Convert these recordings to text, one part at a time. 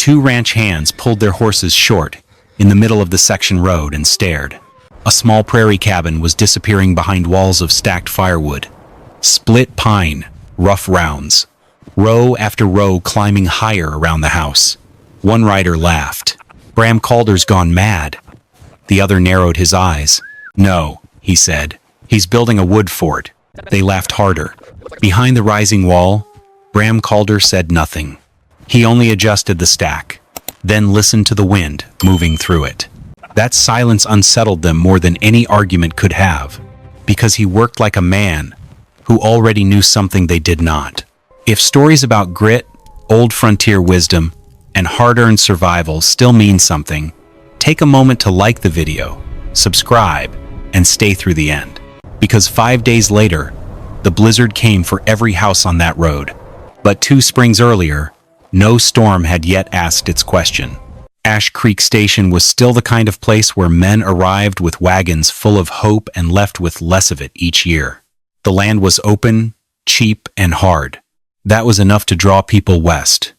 Two ranch hands pulled their horses short in the middle of the section road and stared. A small prairie cabin was disappearing behind walls of stacked firewood. Split pine, rough rounds. Row after row climbing higher around the house. One rider laughed. "Bram Calder's gone mad." The other narrowed his eyes. "No," he said. "He's building a wood fort." They laughed harder. Behind the rising wall, Bram Calder said nothing. He only adjusted the stack, then listened to the wind moving through it. That silence unsettled them more than any argument could have, because he worked like a man who already knew something they did not. If stories about grit, old frontier wisdom, and hard-earned survival still mean something, take a moment to like the video, subscribe, and stay through the end. Because 5 days later, the blizzard came for every house on that road. But 2 springs earlier, no storm had yet asked its question. Ash Creek Station was still the kind of place where men arrived with wagons full of hope and left with less of it each year. The land was open, cheap, and hard. That was enough to draw people west.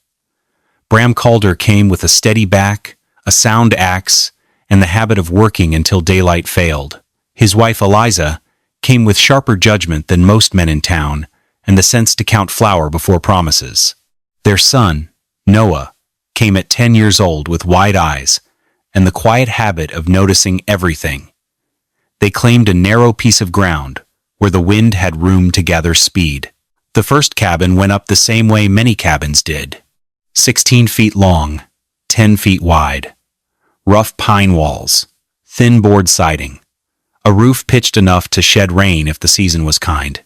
Bram Calder came with a steady back, a sound axe, and the habit of working until daylight failed. His wife Eliza came with sharper judgment than most men in town and the sense to count flour before promises. Their son, Noah, came at 10 years old with wide eyes and the quiet habit of noticing everything. They claimed a narrow piece of ground where the wind had room to gather speed. The first cabin went up the same way many cabins did. 16 feet long, 10 feet wide. Rough pine walls, thin board siding. A roof pitched enough to shed rain if the season was kind.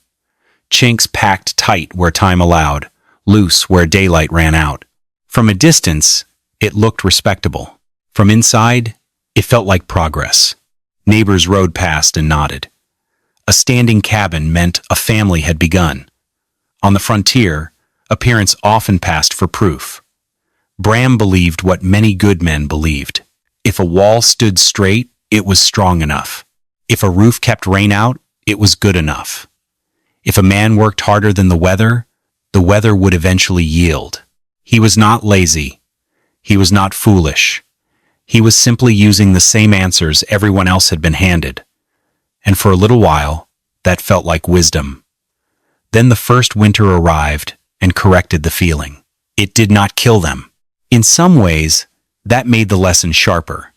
Chinks packed tight where time allowed, loose where daylight ran out. From a distance, it looked respectable. From inside, it felt like progress. Neighbors rode past and nodded. A standing cabin meant a family had begun. On the frontier, appearance often passed for proof. Bram believed what many good men believed. If a wall stood straight, it was strong enough. If a roof kept rain out, it was good enough. If a man worked harder than the weather would eventually yield. He was not lazy. He was not foolish. He was simply using the same answers everyone else had been handed. And for a little while, that felt like wisdom. Then the first winter arrived and corrected the feeling. It did not kill them. In some ways, that made the lesson sharper.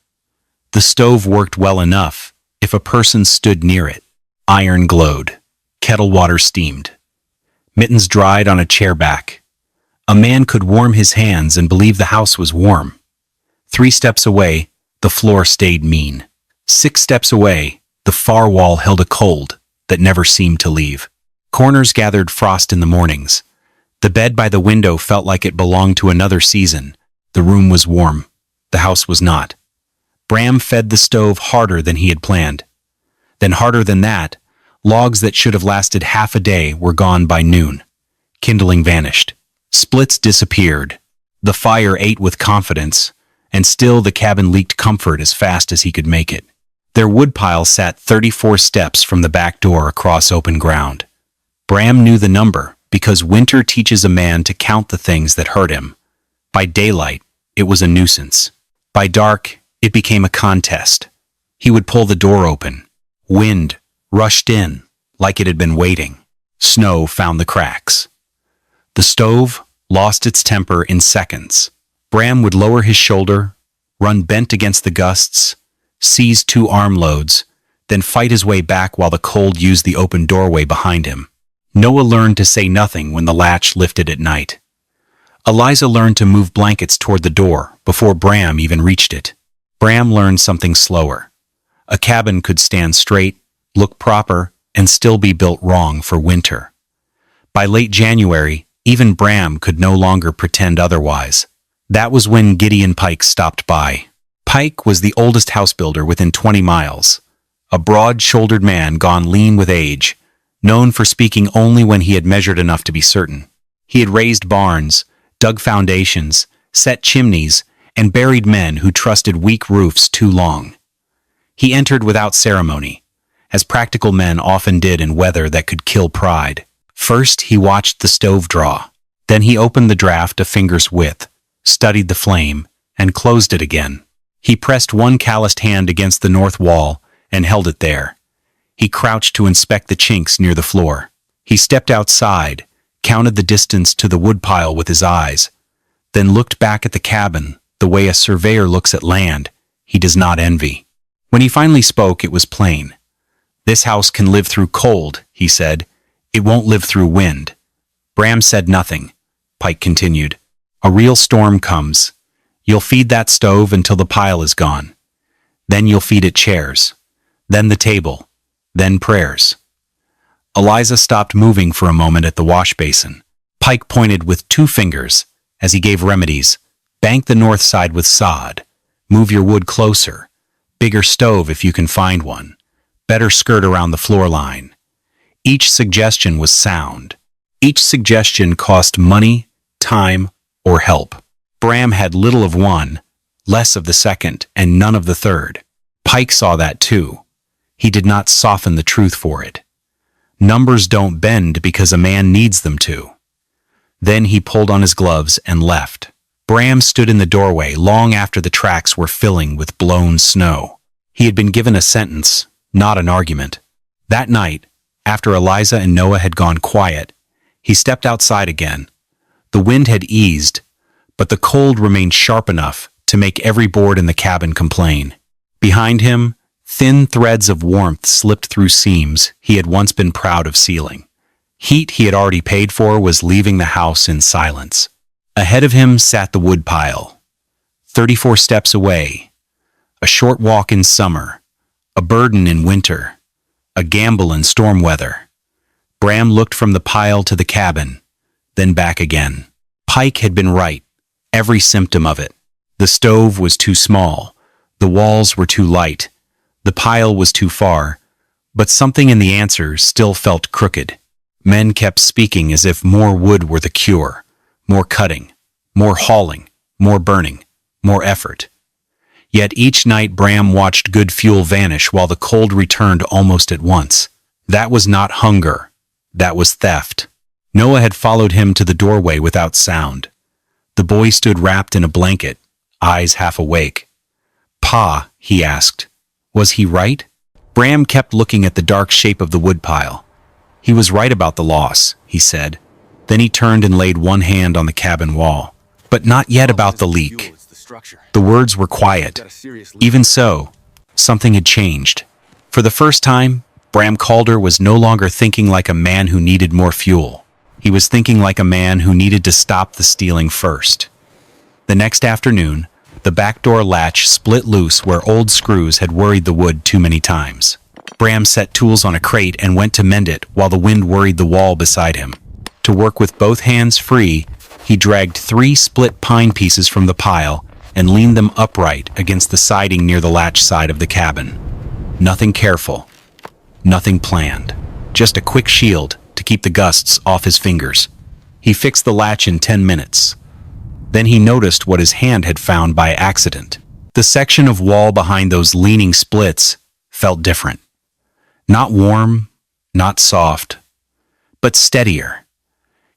The stove worked well enough if a person stood near it. Iron glowed. Kettle water steamed. Mittens dried on a chair back. A man could warm his hands and believe the house was warm. 3 steps away, the floor stayed mean. 6 steps away, the far wall held a cold that never seemed to leave. Corners gathered frost in the mornings. The bed by the window felt like it belonged to another season. The room was warm. The house was not. Bram fed the stove harder than he had planned. Then harder than that, logs that should have lasted half a day were gone by noon. Kindling vanished. Splits disappeared. The fire ate with confidence, and still the cabin leaked comfort as fast as he could make it. Their woodpile sat 34 steps from the back door across open ground. Bram knew the number because winter teaches a man to count the things that hurt him. By daylight, it was a nuisance. By dark, it became a contest. He would pull the door open. Wind rushed in like it had been waiting. Snow found the cracks. The stove lost its temper in seconds. Bram would lower his shoulder, run bent against the gusts, seize 2 armloads, then fight his way back while the cold used the open doorway behind him. Noah learned to say nothing when the latch lifted at night. Eliza learned to move blankets toward the door before Bram even reached it. Bram learned something slower. A cabin could stand straight, look proper, and still be built wrong for winter. By late January, even Bram could no longer pretend otherwise. That was when Gideon Pike stopped by. Pike was the oldest house builder within 20 miles. A broad-shouldered man gone lean with age, known for speaking only when he had measured enough to be certain. He had raised barns, dug foundations, set chimneys, and buried men who trusted weak roofs too long. He entered without ceremony, as practical men often did in weather that could kill pride. First, he watched the stove draw. Then he opened the draft a finger's width, studied the flame, and closed it again. He pressed one calloused hand against the north wall and held it there. He crouched to inspect the chinks near the floor. He stepped outside, counted the distance to the woodpile with his eyes, then looked back at the cabin the way a surveyor looks at land he does not envy. When he finally spoke, it was plain. "This house can live through cold," he said. "It won't live through wind." Bram said nothing. Pike continued. "A real storm comes. You'll feed that stove until the pile is gone. Then you'll feed it chairs. Then the table. Then prayers." Eliza stopped moving for a moment at the wash basin. Pike pointed with 2 fingers as he gave remedies. "Bank the north side with sod. Move your wood closer. Bigger stove if you can find one. Better skirt around the floor line." Each suggestion was sound. Each suggestion cost money, time, or help. Bram had little of one, less of the second, and none of the third. Pike saw that too. He did not soften the truth for it. Numbers don't bend because a man needs them to. Then he pulled on his gloves and left. Bram stood in the doorway long after the tracks were filling with blown snow. He had been given a sentence, not an argument. That night, after Eliza and Noah had gone quiet, he stepped outside again. The wind had eased, but the cold remained sharp enough to make every board in the cabin complain. Behind him, thin threads of warmth slipped through seams he had once been proud of sealing. Heat he had already paid for was leaving the house in silence. Ahead of him sat the woodpile. 34 steps away. A short walk in summer. A burden in winter. A gamble in storm weather. Bram looked from the pile to the cabin, then back again. Pike had been right. Every symptom of it. The stove was too small. The walls were too light. The pile was too far. But something in the answers still felt crooked. Men kept speaking as if more wood were the cure. More cutting, more hauling, more burning, more effort. Yet each night Bram watched good fuel vanish while the cold returned almost at once. That was not hunger. That was theft. Noah had followed him to the doorway without sound. The boy stood wrapped in a blanket, eyes half awake. "Pa," he asked, "was he right?" Bram kept looking at the dark shape of the woodpile. "He was right about the loss," he said. Then he turned and laid one hand on the cabin wall. "But not yet about the leak." The words were quiet. Even so, something had changed. For the first time, Bram Calder was no longer thinking like a man who needed more fuel. He was thinking like a man who needed to stop the stealing first. The next afternoon, the back door latch split loose where old screws had worried the wood too many times. Bram set tools on a crate and went to mend it while the wind worried the wall beside him. To work with both hands free, he dragged 3 split pine pieces from the pile and leaned them upright against the siding near the latch side of the cabin. Nothing careful, nothing planned, just a quick shield to keep the gusts off his fingers. He fixed the latch in 10 minutes. Then he noticed what his hand had found by accident. The section of wall behind those leaning splits felt different. Not warm, not soft, but steadier.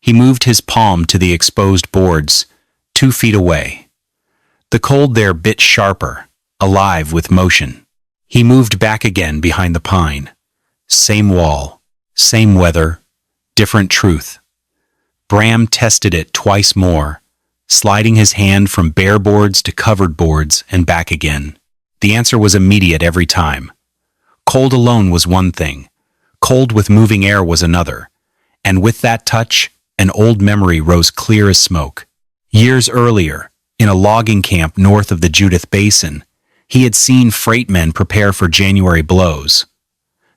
He moved his palm to the exposed boards, 2 feet away. The cold there bit sharper, alive with motion. He moved back again behind the pine. Same wall, same weather, different truth. Bram tested it twice more, sliding his hand from bare boards to covered boards and back again. The answer was immediate every time. Cold alone was one thing. Cold with moving air was another. And with that touch, an old memory rose clear as smoke. Years earlier, in a logging camp north of the Judith Basin, he had seen freight men prepare for January blows.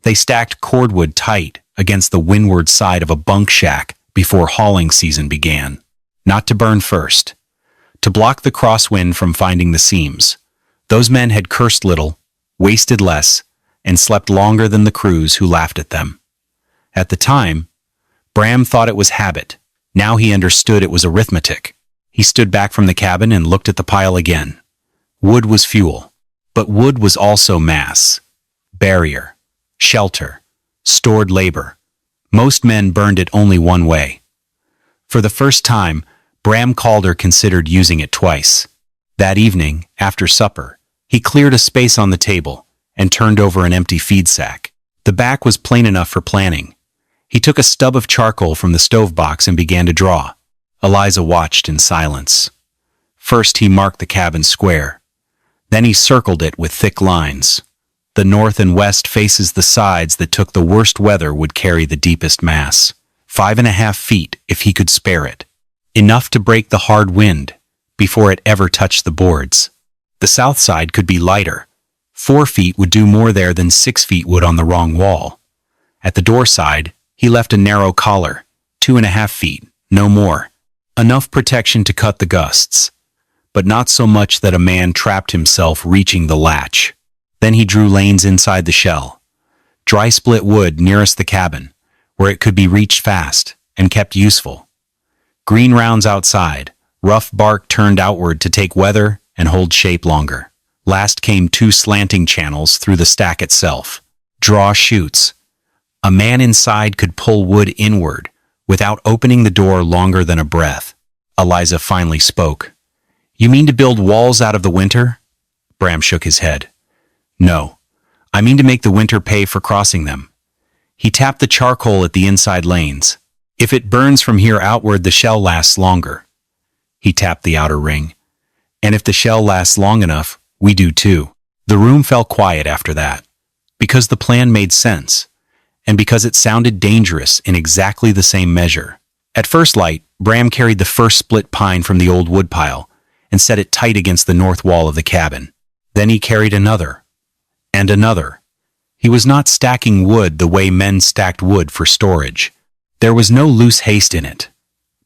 They stacked cordwood tight against the windward side of a bunk shack before hauling season began. Not to burn first, to block the crosswind from finding the seams. Those men had cursed little, wasted less, and slept longer than the crews who laughed at them. At the time, Bram thought it was habit. Now he understood it was arithmetic. He stood back from the cabin and looked at the pile again. Wood was fuel, but wood was also mass, barrier, shelter, stored labor. Most men burned it only one way. For the first time, Bram Calder considered using it twice. That evening, after supper, he cleared a space on the table and turned over an empty feed sack. The back was plain enough for planning. He took a stub of charcoal from the stove box and began to draw. Eliza watched in silence. First he marked the cabin square. Then he circled it with thick lines. The north and west faces the sides that took the worst weather would carry the deepest mass. 5.5 feet if he could spare it. Enough to break the hard wind before it ever touched the boards. The south side could be lighter. 4 feet would do more there than 6 feet would on the wrong wall. At the door side, he left a narrow collar, 2.5 feet, no more. Enough protection to cut the gusts, but not so much that a man trapped himself reaching the latch. Then he drew lanes inside the shell. Dry split wood nearest the cabin, where it could be reached fast and kept useful. Green rounds outside, rough bark turned outward to take weather and hold shape longer. Last came 2 slanting channels through the stack itself. Draw chutes. A man inside could pull wood inward without opening the door longer than a breath. Eliza finally spoke. "You mean to build walls out of the winter?" Bram shook his head. "No, I mean to make the winter pay for crossing them." He tapped the charcoal at the inside lanes. "If it burns from here outward, the shell lasts longer." He tapped the outer ring. "And if the shell lasts long enough, we do too." The room fell quiet after that, because the plan made sense, and because it sounded dangerous in exactly the same measure. At first light, Bram carried the first split pine from the old woodpile and set it tight against the north wall of the cabin. Then he carried another, and another. He was not stacking wood the way men stacked wood for storage. There was no loose haste in it.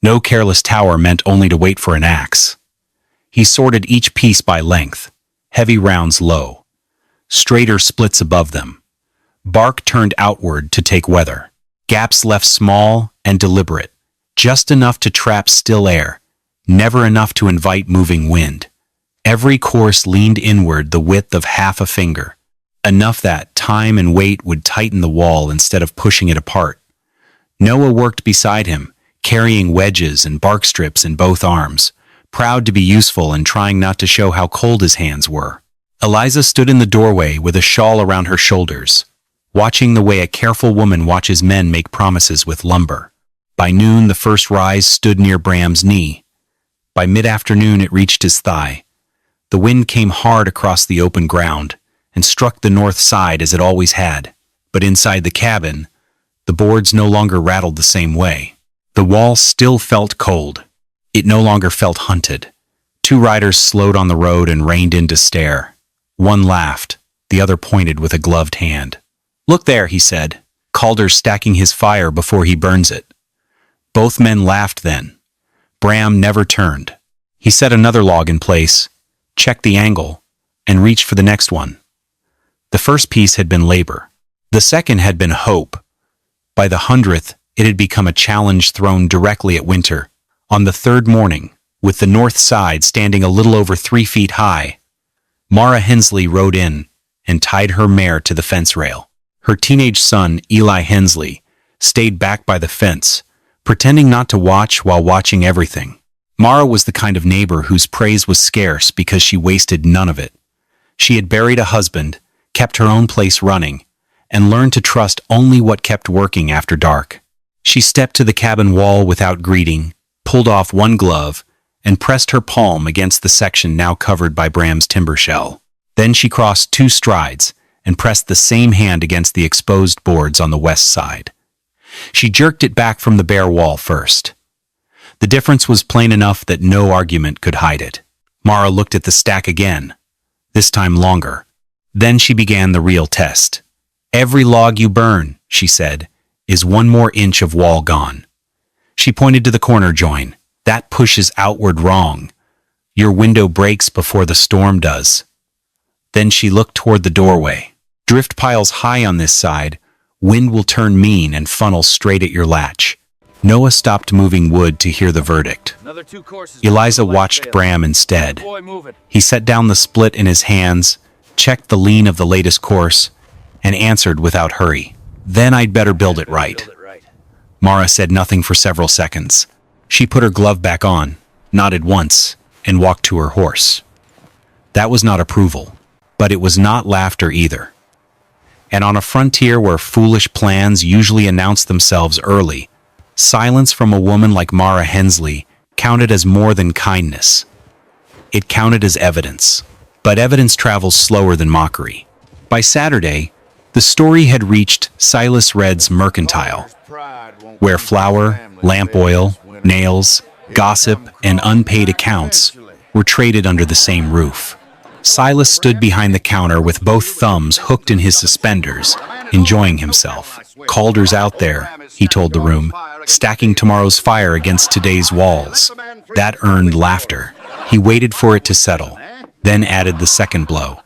No careless tower meant only to wait for an axe. He sorted each piece by length, heavy rounds low, straighter splits above them, bark turned outward to take weather, gaps left small and deliberate, just enough to trap still air, never enough to invite moving wind. Every course leaned inward the width of half a finger, enough that time and weight would tighten the wall instead of pushing it apart. Noah worked beside him, carrying wedges and bark strips in both arms, proud to be useful and trying not to show how cold his hands were. Eliza stood in the doorway with a shawl around her shoulders, watching the way a careful woman watches men make promises with lumber. By noon, the first rise stood near Bram's knee. By mid-afternoon, it reached his thigh. The wind came hard across the open ground and struck the north side as it always had. But inside the cabin, the boards no longer rattled the same way. The wall still felt cold. It no longer felt hunted. 2 riders slowed on the road and reined in to stare. One laughed. The other pointed with a gloved hand. "Look there," he said. "Calder's stacking his fire before he burns it." Both men laughed then. Bram never turned. He set another log in place, checked the angle, and reached for the next one. The first piece had been labor. The second had been hope. By the 100th, it had become a challenge thrown directly at winter. On the 3rd morning, with the north side standing a little over 3 feet high, Mara Hensley rode in and tied her mare to the fence rail. Her teenage son, Eli Hensley, stayed back by the fence, pretending not to watch while watching everything. Mara was the kind of neighbor whose praise was scarce because she wasted none of it. She had buried a husband, kept her own place running, and learned to trust only what kept working after dark. She stepped to the cabin wall without greeting, pulled off one glove, and pressed her palm against the section now covered by Bram's timber shell. Then she crossed 2 strides and pressed the same hand against the exposed boards on the west side. She jerked it back from the bare wall first. The difference was plain enough that no argument could hide it. Mara looked at the stack again, this time longer. Then she began the real test. "Every log you burn," she said, "is 1 more inch of wall gone." She pointed to the corner join. "That pushes outward wrong. Your window breaks before the storm does." Then she looked toward the doorway. "Drift piles high on this side. Wind will turn mean and funnel straight at your latch." Noah stopped moving wood to hear the verdict. Eliza watched Bram instead. He set down the split in his hands, checked the lean of the latest course, and answered without hurry. "Then I'd better build it right." Mara said nothing for several seconds. She put her glove back on, nodded once, and walked to her horse. That was not approval, but it was not laughter either. And on a frontier where foolish plans usually announce themselves early, silence from a woman like Mara Hensley counted as more than kindness. It counted as evidence, but evidence travels slower than mockery. By Saturday, the story had reached Silas Red's mercantile, where flour, lamp oil, nails, gossip, and unpaid accounts were traded under the same roof. Silas stood behind the counter with both thumbs hooked in his suspenders, enjoying himself. "Calder's out there," he told the room, "stacking tomorrow's fire against today's walls." That earned laughter. He waited for it to settle, then added the second blow,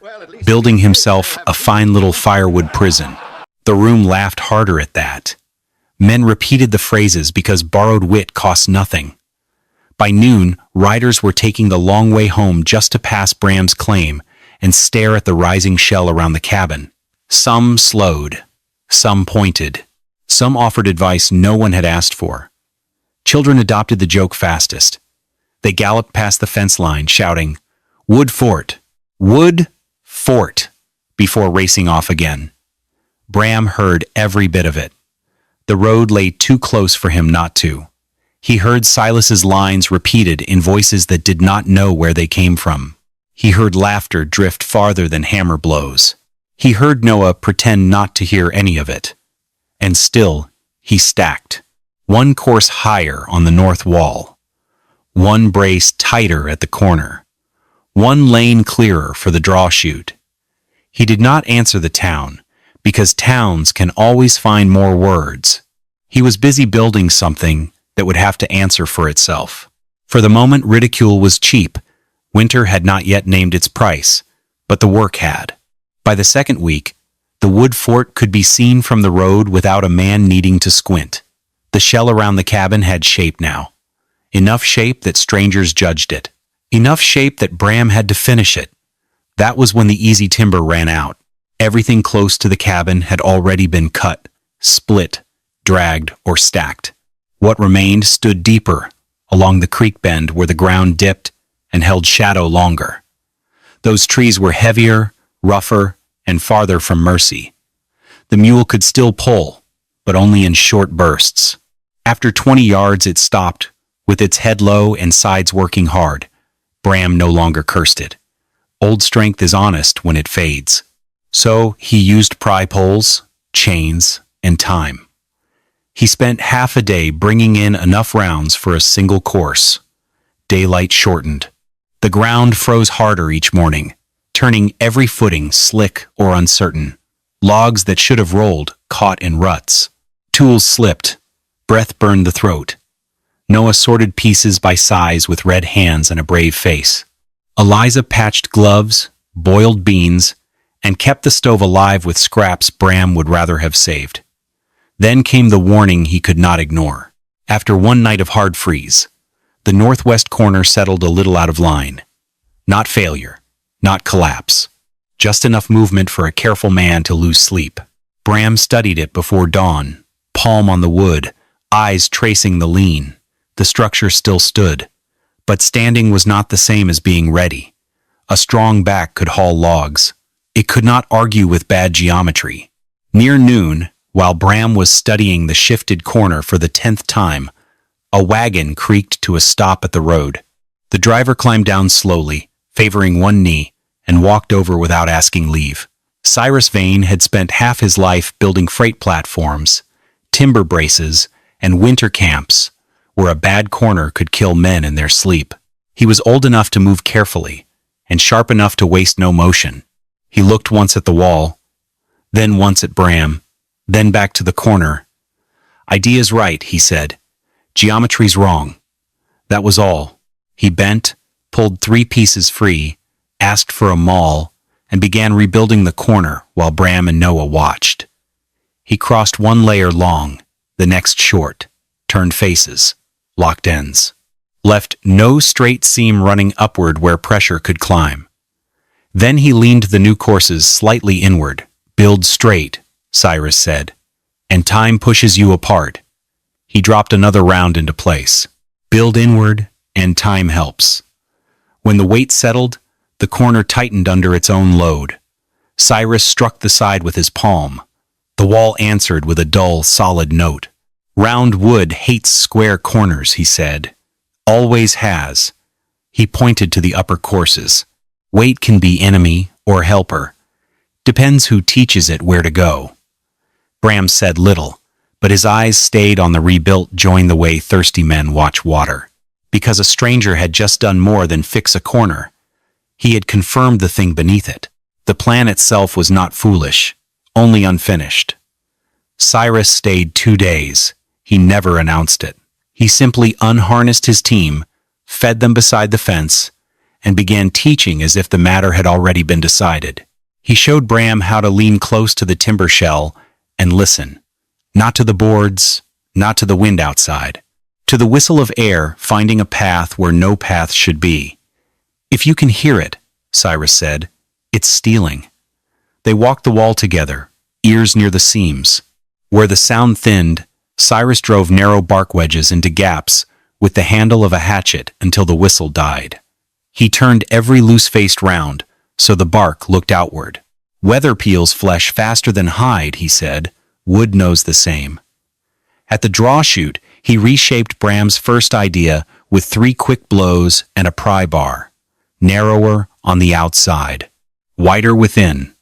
building himself a fine little firewood prison. The room laughed harder at that. Men repeated the phrases because borrowed wit costs nothing. By noon, riders were taking the long way home just to pass Bram's claim and stare at the rising shell around the cabin. Some slowed, some pointed, some offered advice no one had asked for. Children adopted the joke fastest. They galloped past the fence line, shouting, "Wood Fort! Wood Fort!" before racing off again. Bram heard every bit of it. The road lay too close for him not to. He heard Silas's lines repeated in voices that did not know where they came from. He heard laughter drift farther than hammer blows. He heard Noah pretend not to hear any of it. And still, he stacked. One course higher on the north wall. One brace tighter at the corner. One lane clearer for the draw chute. He did not answer the town, because towns can always find more words. He was busy building something that would have to answer for itself. For the moment, ridicule was cheap. Winter had not yet named its price, but the work had. By the second week, the wood fort could be seen from the road without a man needing to squint. The shell around the cabin had shape now. Enough shape that strangers judged it. Enough shape that Bram had to finish it. That was when the easy timber ran out. Everything close to the cabin had already been cut, split, dragged, or stacked. What remained stood deeper, along the creek bend where the ground dipped and held shadow longer. Those trees were heavier, rougher, and farther from mercy. The mule could still pull, but only in short bursts. After 20 yards it stopped, with its head low and sides working hard. Bram no longer cursed it. Old strength is honest when it fades. So he used pry poles, chains, and time. He spent half a day bringing in enough rounds for a single course. Daylight shortened. The ground froze harder each morning, turning every footing slick or uncertain. Logs that should have rolled caught in ruts. Tools slipped. Breath burned the throat. Noah sorted pieces by size with red hands and a brave face. Eliza patched gloves, boiled beans, and kept the stove alive with scraps Bram would rather have saved. Then came the warning he could not ignore. After one night of hard freeze, the northwest corner settled a little out of line. Not failure, not collapse, just enough movement for a careful man to lose sleep. Bram studied it before dawn, palm on the wood, eyes tracing the lean. The structure still stood, but standing was not the same as being ready. A strong back could haul logs. It could not argue with bad geometry. Near noon, while Bram was studying the shifted corner for the 10th time, a wagon creaked to a stop at the road. The driver climbed down slowly, favoring one knee, and walked over without asking leave. Cyrus Vane had spent half his life building freight platforms, timber braces, and winter camps, where a bad corner could kill men in their sleep. He was old enough to move carefully, and sharp enough to waste no motion. He looked once at the wall, then once at Bram, then back to the corner. "Idea's right," he said. "Geometry's wrong." That was all. He bent, pulled 3 pieces free, asked for a maul, and began rebuilding the corner while Bram and Noah watched. He crossed one layer long, the next short, turned faces, locked ends, left no straight seam running upward where pressure could climb. Then he leaned the new courses slightly inward. "Build straight," Cyrus said, "and time pushes you apart." He dropped another round into place. "Build inward and time helps. When the weight settled, the corner tightened under its own load. Cyrus struck the side with his palm. The wall answered with a dull, solid note. "Round wood hates square corners," he said. "Always has." He pointed to the upper courses. "Weight can be enemy or helper. Depends who teaches it where to go." Bram said little, but his eyes stayed on the rebuilt join the way thirsty men watch water. Because a stranger had just done more than fix a corner. He had confirmed the thing beneath it. The plan itself was not foolish, only unfinished. Cyrus stayed 2 days. He never announced it. He simply unharnessed his team, fed them beside the fence, and began teaching as if the matter had already been decided. He showed Bram how to lean close to the timber shell and listen. Not to the boards, not to the wind outside. To the whistle of air finding a path where no path should be. "If you can hear it," Cyrus said, "it's stealing." They walked the wall together, ears near the seams. Where the sound thinned, Cyrus drove narrow bark wedges into gaps with the handle of a hatchet until the whistle died. He turned every loose face round, so the bark looked outward. "Weather peels flesh faster than hide," he said. "Wood knows the same." At the draw chute, he reshaped Bram's first idea with 3 quick blows and a pry bar. Narrower on the outside, wider within.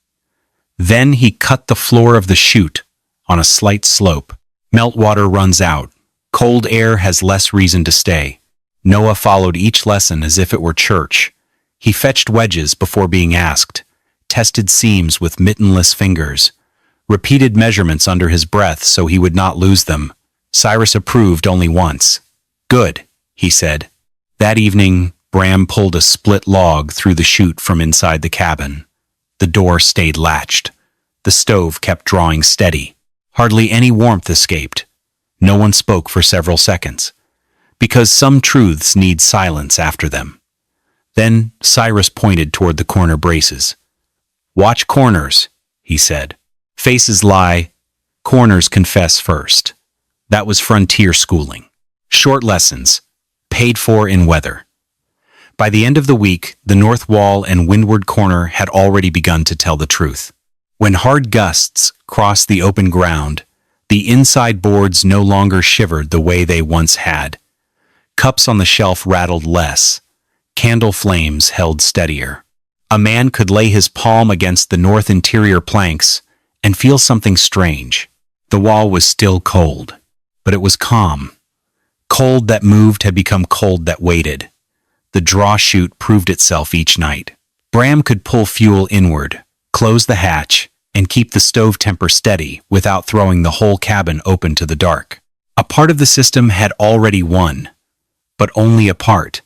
Then he cut the floor of the chute on a slight slope. Meltwater runs out. Cold air has less reason to stay. Noah followed each lesson as if it were church. He fetched wedges before being asked, tested seams with mittenless fingers, repeated measurements under his breath so he would not lose them. Cyrus approved only once. "Good," he said. That evening, Bram pulled a split log through the chute from inside the cabin. The door stayed latched. The stove kept drawing steady. Hardly any warmth escaped. No one spoke for several seconds, because some truths need silence after them. Then Cyrus pointed toward the corner braces. "Watch corners," he said. "Faces lie, corners confess first." That was frontier schooling. Short lessons, paid for in weather. By the end of the week, the north wall and windward corner had already begun to tell the truth. When hard gusts crossed the open ground, the inside boards no longer shivered the way they once had. Cups on the shelf rattled less. Candle flames held steadier. A man could lay his palm against the north interior planks and feel something strange. The wall was still cold, but it was calm. Cold that moved had become cold that waited. The draw chute proved itself each night. Bram could pull fuel inward, close the hatch, and keep the stove temper steady without throwing the whole cabin open to the dark. A part of the system had already won, but only a part.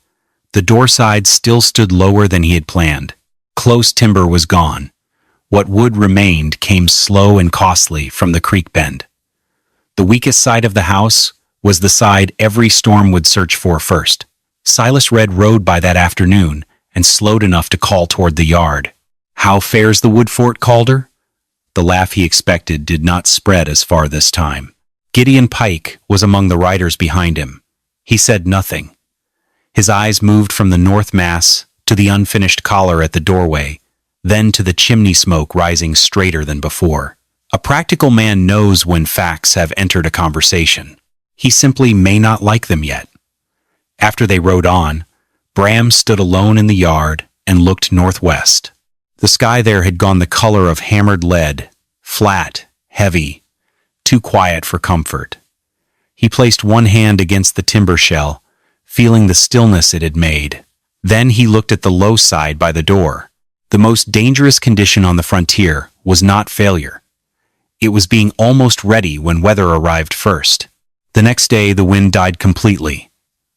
The door side still stood lower than he had planned. Close timber was gone. What wood remained came slow and costly from the creek bend. The weakest side of the house was the side every storm would search for first. Silas Red rode by that afternoon and slowed enough to call toward the yard. "How fares the wood fort, Calder?" The laugh he expected did not spread as far this time. Gideon Pike was among the riders behind him. He said nothing. His eyes moved from the north mass to the unfinished collar at the doorway, then to the chimney smoke rising straighter than before. A practical man knows when facts have entered a conversation. He simply may not like them yet. After they rode on, Bram stood alone in the yard and looked northwest. The sky there had gone the color of hammered lead, flat, heavy, too quiet for comfort. He placed one hand against the timber shell, feeling the stillness it had made. Then he looked at the low side by the door. The most dangerous condition on the frontier was not failure. It was being almost ready when weather arrived first. The next day the wind died completely.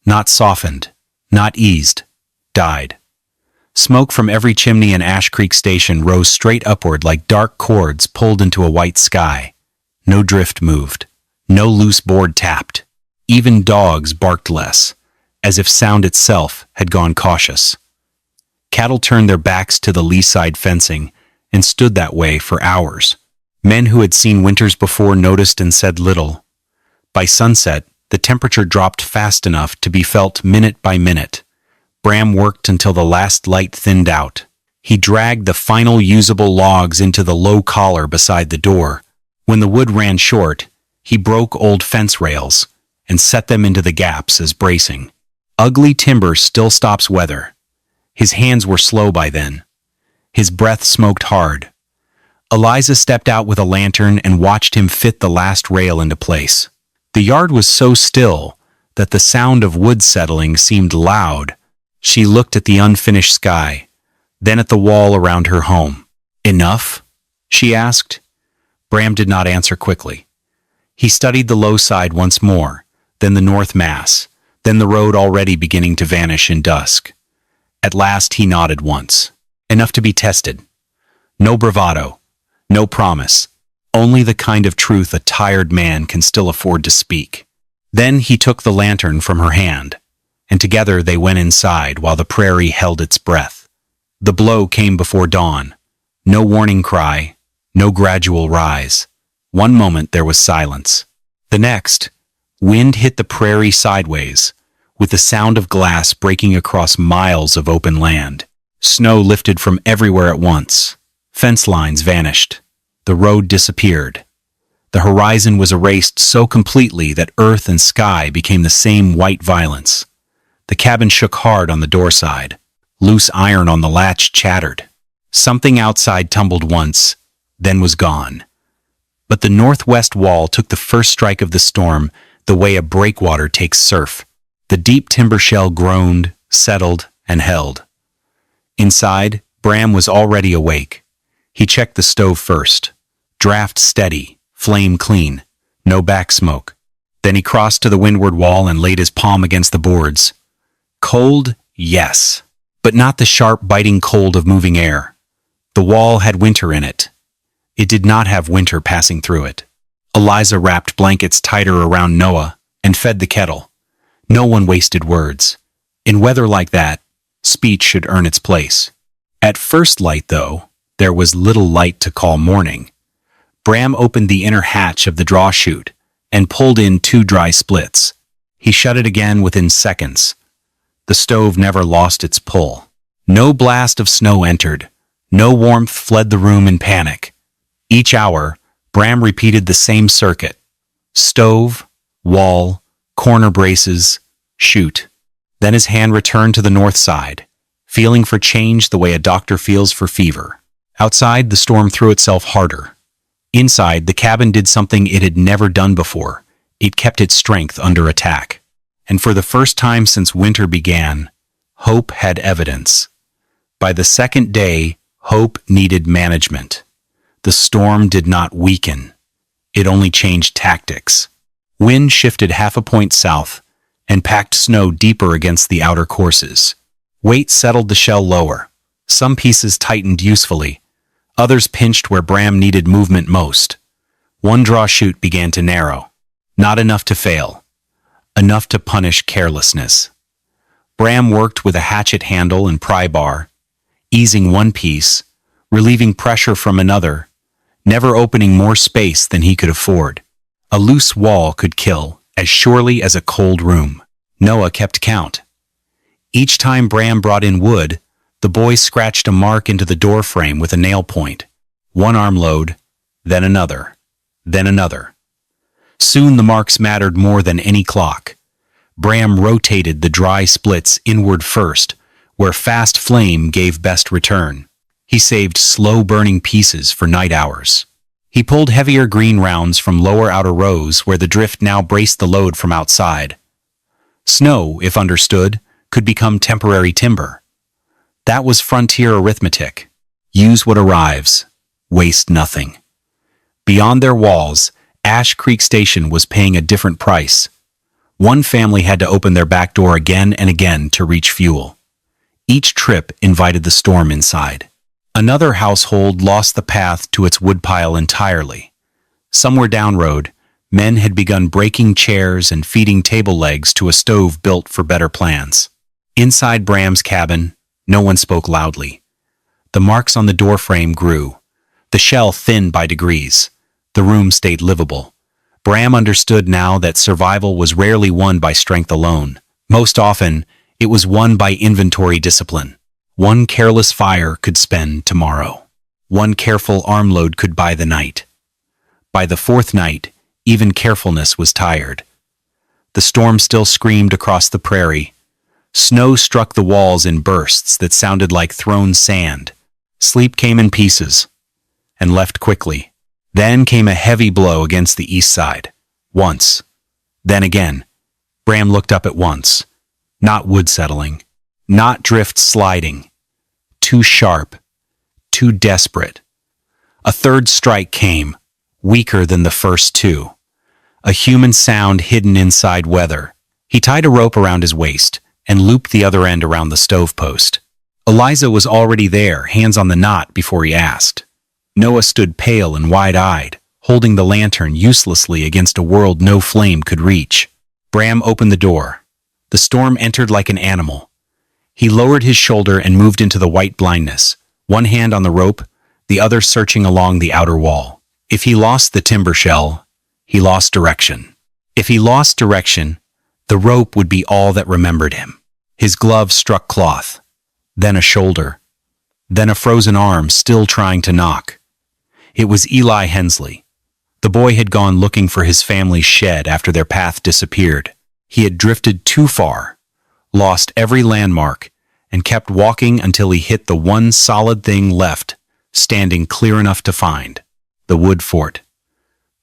Not softened, not eased, died. Smoke from every chimney in Ash Creek Station rose straight upward like dark cords pulled into a white sky. No drift moved. No loose board tapped. Even dogs barked less, as if sound itself had gone cautious. Cattle turned their backs to the lee side fencing and stood that way for hours. Men who had seen winters before noticed and said little. By sunset, The temperature dropped fast enough to be felt minute by minute. Bram worked until the last light thinned out. He dragged the final usable logs into the low collar beside the door. When the wood ran short, he broke old fence rails and set them into the gaps as bracing. Ugly timber still stops weather. His hands were slow by then. His breath smoked hard. Eliza stepped out with a lantern and watched him fit the last rail into place. The yard was so still that the sound of wood settling seemed loud. She looked at the unfinished sky, then at the wall around her home. "Enough?" she asked. Bram did not answer quickly. He studied the low side once more, then the north mass, then the road already beginning to vanish in dusk. At last he nodded once. Enough to be tested. No bravado, no promise, only the kind of truth a tired man can still afford to speak. Then he took the lantern from her hand, and together they went inside while the prairie held its breath. The blow came before dawn. No warning cry, no gradual rise. One moment there was silence. The next, wind hit the prairie sideways, with the sound of glass breaking across miles of open land. Snow lifted from everywhere at once. Fence lines vanished. The road disappeared. The horizon was erased so completely that earth and sky became the same white violence. The cabin shook hard on the door side. Loose iron on the latch chattered. Something outside tumbled once, then was gone. But the northwest wall took the first strike of the storm the way a breakwater takes surf. The deep timber shell groaned, settled, and held. Inside, Bram was already awake. He checked the stove first. Draft steady, flame clean, no back smoke. Then he crossed to the windward wall and laid his palm against the boards. Cold, yes, but not the sharp, biting cold of moving air. The wall had winter in it. It did not have winter passing through it. Eliza wrapped blankets tighter around Noah and fed the kettle. No one wasted words. In weather like that, speech should earn its place. At first light, though, there was little light to call morning. Bram opened the inner hatch of the draw chute and pulled in 2 dry splits. He shut it again within seconds. The stove never lost its pull. No blast of snow entered. No warmth fled the room in panic. Each hour, Bram repeated the same circuit. Stove, wall, corner braces, chute. Then his hand returned to the north side, feeling for change the way a doctor feels for fever. Outside, the storm threw itself harder. Inside, the cabin did something it had never done before. It kept its strength under attack. And for the first time since winter began, hope had evidence. By the second day, hope needed management. The storm did not weaken. It only changed tactics. Wind shifted half a point south and packed snow deeper against the outer courses. Weight settled the shell lower. Some pieces tightened usefully. Others pinched where Bram needed movement most. One draw chute began to narrow. Not enough to fail. Enough to punish carelessness. Bram worked with a hatchet handle and pry bar, easing one piece, relieving pressure from another, never opening more space than he could afford. A loose wall could kill as surely as a cold room. Noah kept count. Each time Bram brought in wood, the boy scratched a mark into the door frame with a nail point. One armload, then another, then another. Soon the marks mattered more than any clock. Bram rotated the dry splits inward first, where fast flame gave best return. He saved slow-burning pieces for night hours. He pulled heavier green rounds from lower outer rows where the drift now braced the load from outside. Snow, if understood, could become temporary timber. That was frontier arithmetic. Use what arrives. Waste nothing. Beyond their walls, Ash Creek Station was paying a different price. One family had to open their back door again and again to reach fuel. Each trip invited the storm inside. Another household lost the path to its woodpile entirely. Somewhere downroad, men had begun breaking chairs and feeding table legs to a stove built for better plans. Inside Bram's cabin, no one spoke loudly. The marks on the doorframe grew. The shell thinned by degrees. The room stayed livable. Bram understood now that survival was rarely won by strength alone. Most often, it was won by inventory discipline. One careless fire could spend tomorrow. One careful armload could buy the night. By the fourth night, even carefulness was tired. The storm still screamed across the prairie. Snow struck the walls in bursts that sounded like thrown sand. Sleep came in pieces and left quickly. Then came a heavy blow against the east side. Once. Then again. Bram looked up at once. Not wood settling. Not drift sliding. Too sharp. Too desperate. A third strike came, weaker than the first two. A human sound hidden inside weather. He tied a rope around his waist and looped the other end around the stove post. Eliza was already there, hands on the knot, before he asked. Noah stood pale and wide-eyed, holding the lantern uselessly against a world no flame could reach. Bram opened the door. The storm entered like an animal. He lowered his shoulder and moved into the white blindness, one hand on the rope, the other searching along the outer wall. If he lost the timber shell, he lost direction. If he lost direction, the rope would be all that remembered him. His glove struck cloth, then a shoulder, then a frozen arm still trying to knock. It was Eli Hensley. The boy had gone looking for his family's shed after their path disappeared. He had drifted too far, lost every landmark, and kept walking until he hit the one solid thing left, standing clear enough to find: the wood fort.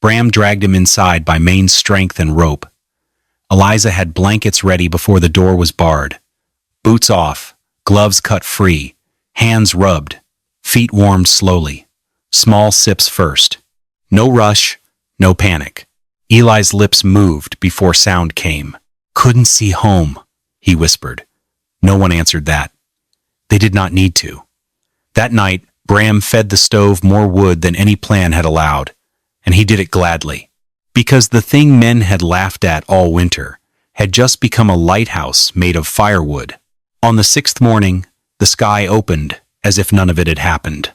Bram dragged him inside by main strength and rope. Eliza had blankets ready before the door was barred. Boots off, gloves cut free, hands rubbed, feet warmed slowly. Small sips first. No rush, no panic. Eli's lips moved before sound came. Couldn't see home, he whispered. No one answered that. They did not need to. That night, Bram fed the stove more wood than any plan had allowed, and he did it gladly. Because the thing men had laughed at all winter had just become a lighthouse made of firewood. On the sixth morning, the sky opened as if none of it had happened.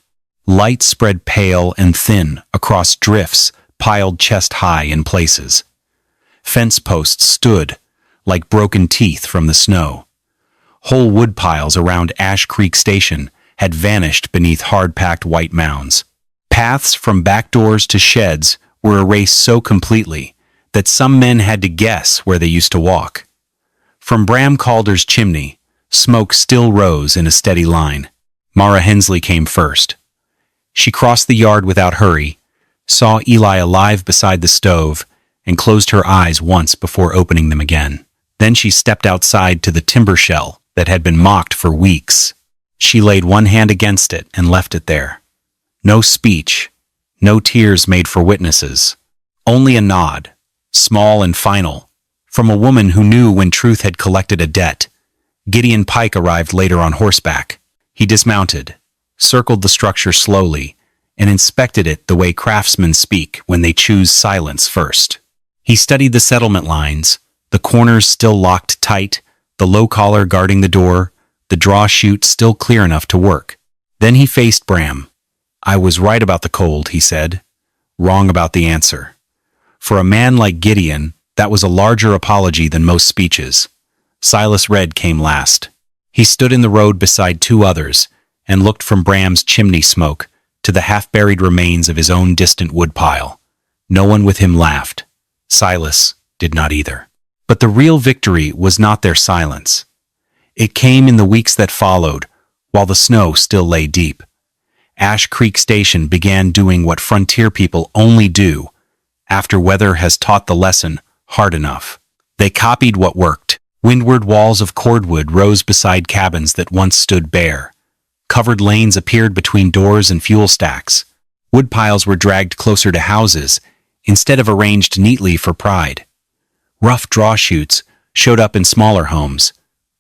Light spread pale and thin across drifts piled chest-high in places. Fence posts stood like broken teeth from the snow. Whole wood piles around Ash Creek Station had vanished beneath hard-packed white mounds. Paths from back doors to sheds were erased so completely that some men had to guess where they used to walk. From Bram Calder's chimney, smoke still rose in a steady line. Mara Hensley came first. She crossed the yard without hurry, saw Eli alive beside the stove, and closed her eyes once before opening them again. Then she stepped outside to the timber shell that had been mocked for weeks. She laid one hand against it and left it there. No speech, no tears made for witnesses, only a nod, small and final, from a woman who knew when truth had collected a debt. Gideon Pike arrived later on horseback. He dismounted, circled the structure slowly, and inspected it the way craftsmen speak when they choose silence first. He studied the settlement lines, the corners still locked tight, the low collar guarding the door, the draw chute still clear enough to work. Then he faced Bram. I was right about the cold, he said. Wrong about the answer. For a man like Gideon, that was a larger apology than most speeches. Silas Red came last. He stood in the road beside two others and looked from Bram's chimney smoke to the half-buried remains of his own distant woodpile. No one with him laughed. Silas did not either. But the real victory was not their silence. It came in the weeks that followed, while the snow still lay deep. Ash Creek Station began doing what frontier people only do after weather has taught the lesson hard enough. They copied what worked. Windward walls of cordwood rose beside cabins that once stood bare. Covered lanes appeared between doors and fuel stacks. Woodpiles were dragged closer to houses instead of arranged neatly for pride. Rough draw chutes showed up in smaller homes.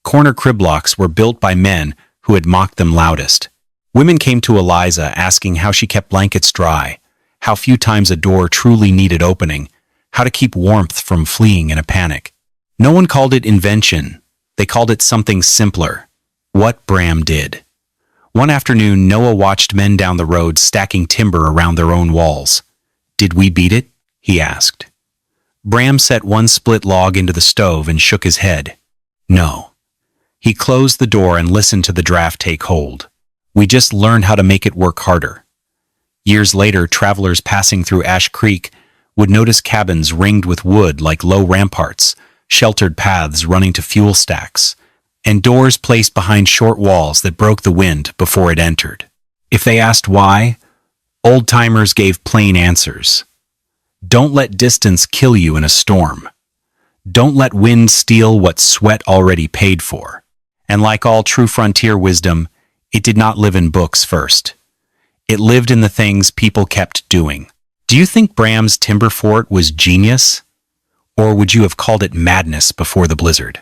Corner crib blocks were built by men who had mocked them loudest. Women came to Eliza asking how she kept blankets dry, how few times a door truly needed opening, how to keep warmth from fleeing in a panic. No one called it invention. They called it something simpler. What Bram did. One afternoon, Noah watched men down the road stacking timber around their own walls. Did we beat it? He asked. Bram set one split log into the stove and shook his head. No. He closed the door and listened to the draft take hold. We just learned how to make it work harder. Years later, travelers passing through Ash Creek would notice cabins ringed with wood like low ramparts, sheltered paths running to fuel stacks, and doors placed behind short walls that broke the wind before it entered. If they asked why, old-timers gave plain answers. Don't let distance kill you in a storm. Don't let wind steal what sweat already paid for. And like all true frontier wisdom, it did not live in books first. It lived in the things people kept doing. Do you think Bram's timber fort was genius? Or would you have called it madness before the blizzard?